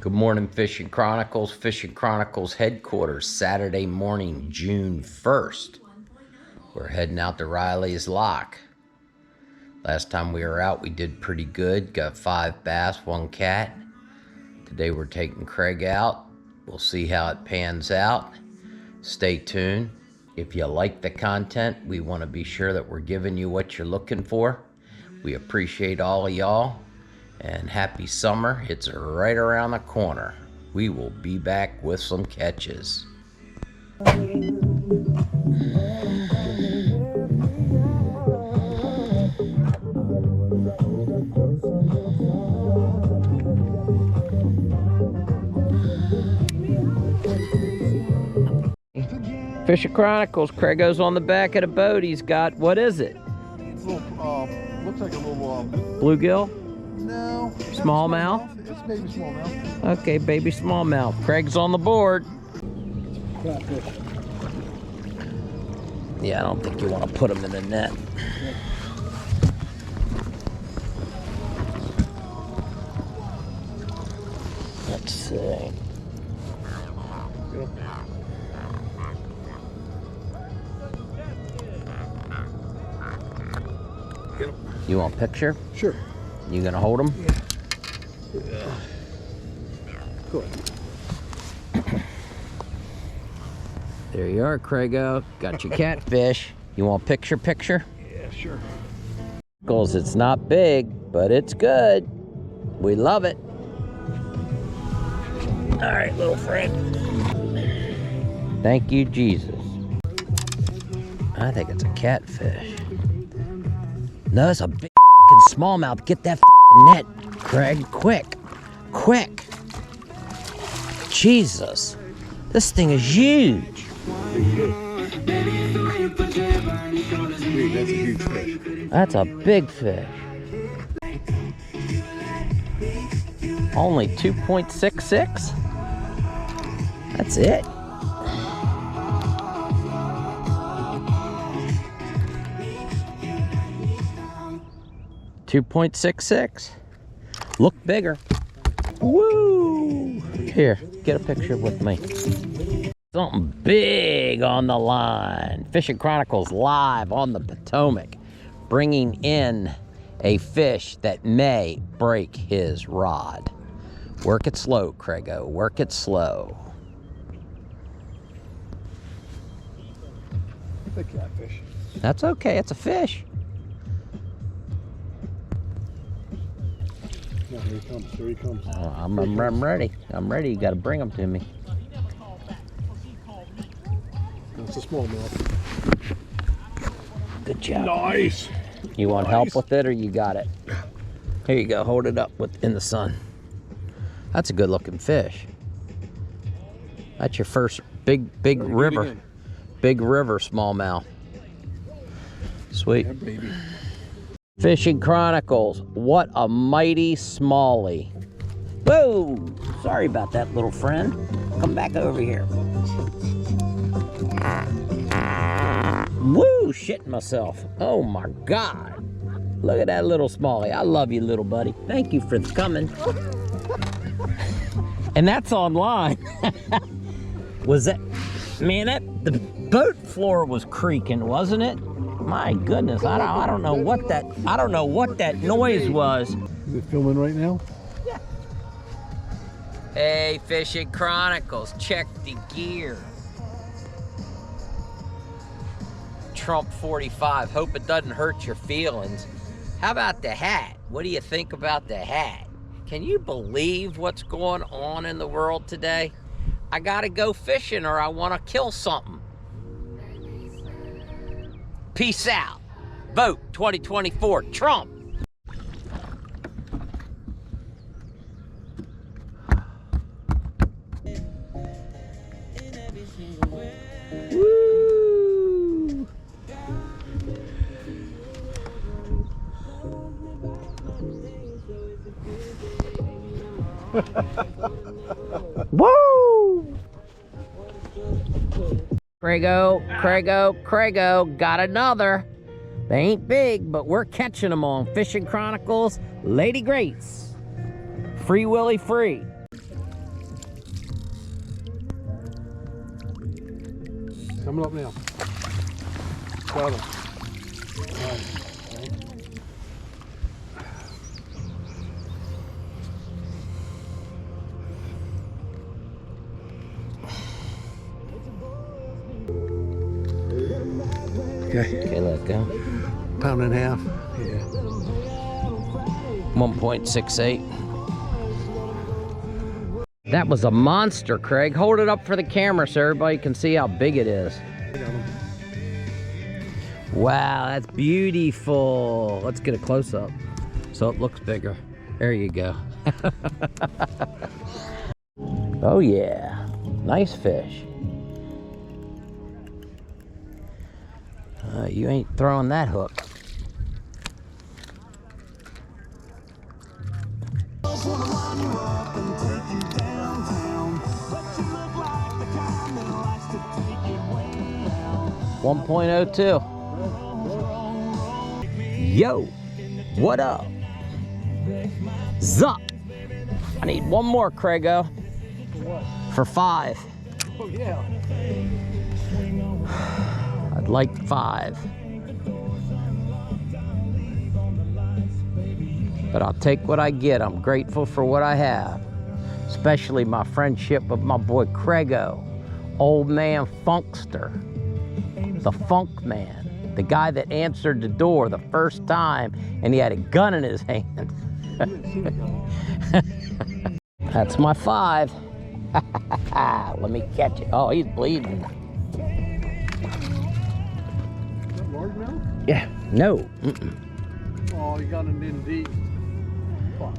Good morning, Fishin Chronicles. Fishin Chronicles headquarters, Saturday morning, June 1st. We're heading out to Riley's Lock. Last time we were out, we did pretty good. Got 5 bass, 1 cat. Today we're taking Craig out. We'll see how it pans out. Stay tuned. If you like the content, we want to be sure that we're giving you what you're looking for. We appreciate all of y'all. And happy summer. It's right around the corner. We will be back with some catches. Fishin Chronicles. Craigo's on the back of the boat. He's got, what is it? Looks like a little Bluegill? No. Smallmouth? It's baby smallmouth. Okay, baby smallmouth. Craig's on the board. Catfish. Yeah, I don't think you want to put them in the net. Let's see. You want a picture? Sure. You gonna hold them? Yeah. Go ahead. There you are, Craigo. Got your catfish. You want a picture? Yeah, sure. Because it's not big, but it's good. We love it. All right, little friend. Thank you, Jesus. I think it's a catfish. No, it's a big smallmouth. Get that net, Craig. Quick. Jesus. This thing is huge. Dude, that's a huge fish. That's a big fish. Only 2.66? That's it. $2.66. Look bigger. Woo! Here, get a picture with me. Something big on the line. Fishin Chronicles live on the Potomac, bringing in a fish that may break his rod. Work it slow, Craigo. Work it slow. It's a catfish. That's okay. It's a fish. Yeah, here he comes. Here he comes. Oh, I'm ready. I'm ready. You got to bring them to me. That's a smallmouth. Good job. Nice. You want help with it, or you got it? Here you go. Hold it up in the sun. That's a good-looking fish. That's your first big river smallmouth. Sweet. Yeah, baby. Fishin Chronicles. What a mighty smallie. Whoa! Sorry about that, little friend. Come back over here. Woo! Shitting myself. Oh my God. Look at that little smallie. I love you, little buddy. Thank you for coming. And that's online. Was that, man, the boat floor was creaking, wasn't it? My goodness, I don't know what that noise was. Is it filming right now? Yeah. Hey, Fishin Chronicles, check the gear. Trump 45. Hope it doesn't hurt your feelings. How about the hat? What do you think about the hat? Can you believe what's going on in the world today? I gotta go fishing or I want to kill something. Peace out. Vote 2024 Trump. Woo! Woo! Craigo, got another. They ain't big, but we're catching them on Fishin Chronicles Lady Grace. Free Willy free. Coming up now. Got him. Nice. Okay. Okay, let go. Pound and a half. Yeah. 1.68. That was a monster, Craig. Hold it up for the camera so everybody can see how big it is. I got him. Wow, that's beautiful. Let's get a close-up so it looks bigger. There you go. Oh yeah, nice fish. You ain't throwing that hook. .02. Yo, what up? Zup. I need one more, Craigo. For 5. Oh yeah. I'd like 5. But I'll take what I get. I'm grateful for what I have. Especially my friendship with my boy Craigo. Old man Funkster. The Funk Man. The guy that answered the door the first time and he had a gun in his hand. That's my 5. Let me catch it. Oh, he's bleeding. Is that largemouth? Yeah, no. Oh, you got him in deep. Fuck.